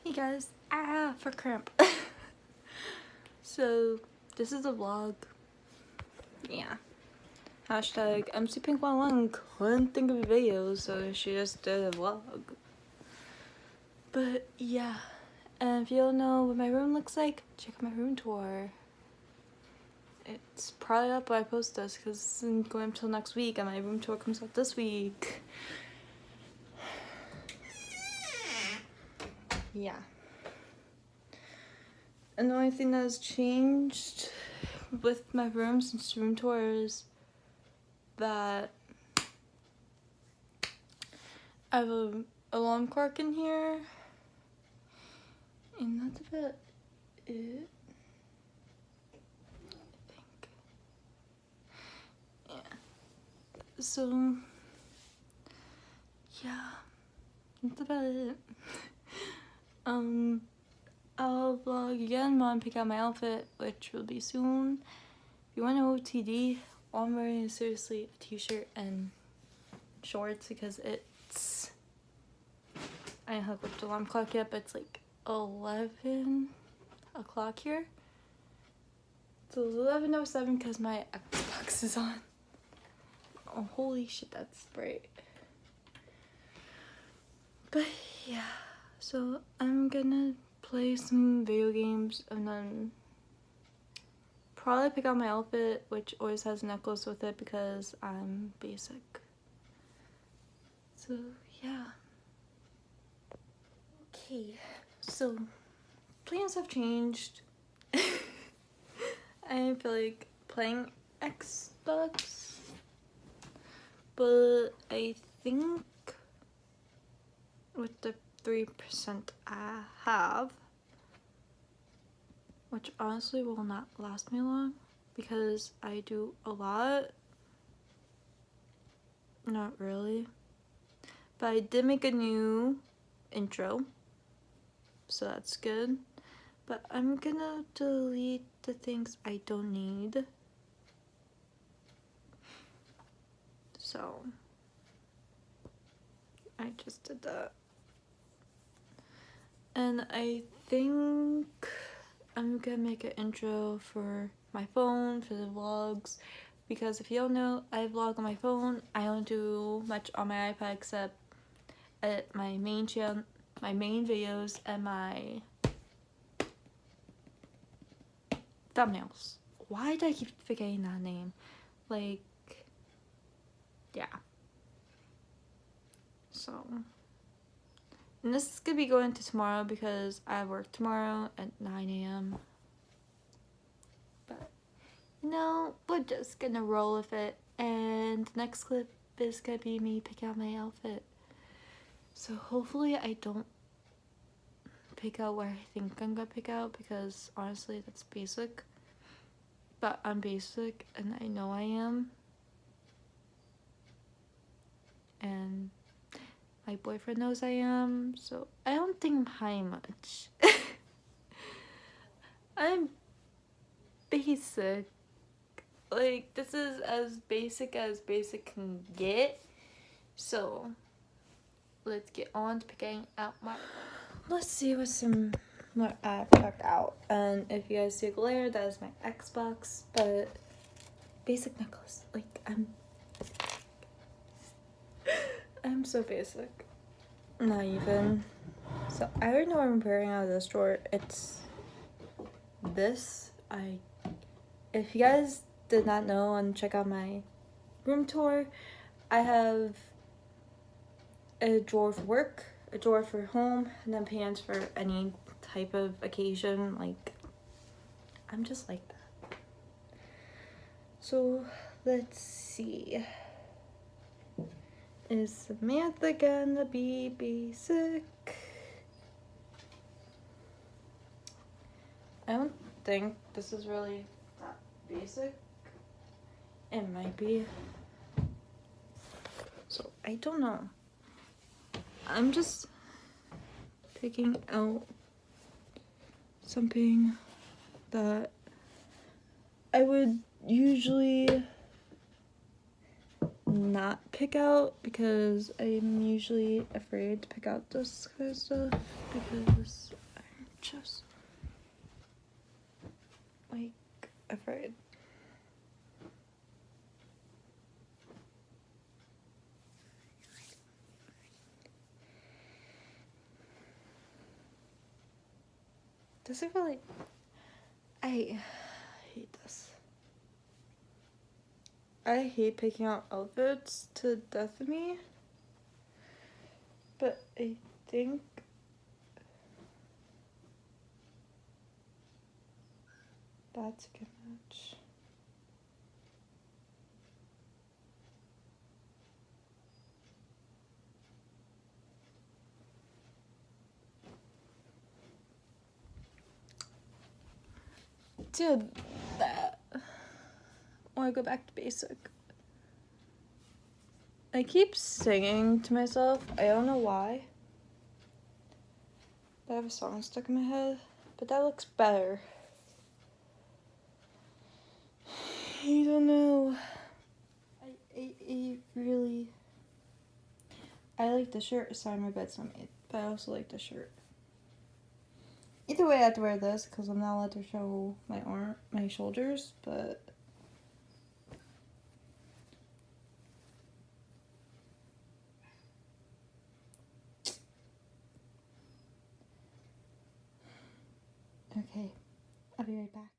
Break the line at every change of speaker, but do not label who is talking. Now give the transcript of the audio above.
Hey guys, for cramp. So, this is a vlog. Yeah. Hashtag MCPink11 couldn't think of a video, so she just did a vlog. But yeah, and if you don't know what my room looks like, check out my room tour. It's probably up when I post this because it's going until next week and my room tour comes out this week. Yeah. And the only thing that has changed with my room since room tour is that I have an alarm clock in here, and that's about it, I think. Yeah. So, yeah, that's about it. I'll vlog again when I pick out my outfit, which will be soon. If you want to know OTD, all I'm wearing is seriously a t-shirt and shorts because it's, I didn't hook up the alarm clock yet, but it's like 11 o'clock here. So it's 11:07 because my Xbox is on. Oh, holy shit, that's bright. But yeah, so I'm gonna play some video games and then probably pick out my outfit, which always has a necklace with it because I'm basic. So yeah. Okay, so plans have changed. I feel like playing Xbox, but I think with the 3% I have, which honestly will not last me long because I do a lot. Not really. But I did make a new intro, so that's good. But I'm gonna delete the things I don't need. So I just did that. And I think I'm gonna make an intro for my phone, for the vlogs, because if you don't know, I vlog on my phone. I don't do much on my iPad except edit my main channel, my main videos, and my thumbnails. Why do I keep forgetting that name? Like, yeah. So, and this is gonna be going to tomorrow because I have work tomorrow at 9 a.m. But, you know, we're just gonna roll with it. And the next clip is gonna be me pick out my outfit. So hopefully I don't pick out where I think I'm gonna pick out because honestly that's basic. But I'm basic and I know I am. And my boyfriend knows I am, so I don't think I'm hiding much. I'm basic. Like, this is as basic can get. So, let's get on to picking out my... Let's see what I picked out. And if you guys see a glare, that is my Xbox. But, basic necklace. Like, I'm so basic. Not even. So I already know what I'm wearing out of this drawer. It's this. If you guys did not know and check out my room tour, I have a drawer for work, a drawer for home, and then pants for any type of occasion. Like, I'm just like that. So let's see. Is Samantha gonna be basic? I don't think this is really that basic. It might be. So I don't know. I'm just picking out something that I would usually not pick out because I'm usually afraid to pick out this kind of stuff because just like afraid. Does it really? I hate this. I hate picking out outfits to death of me, but I think that's a good match. Dude, that. I want to go back to basic. I keep singing to myself. I don't know why. I have a song stuck in my head, but that looks better. I don't know. I really. I like the shirt. Sorry, my bed's not made, but I also like the shirt. Either way, I have to wear this because I'm not allowed to show my shoulders, but. Okay, I'll be right back.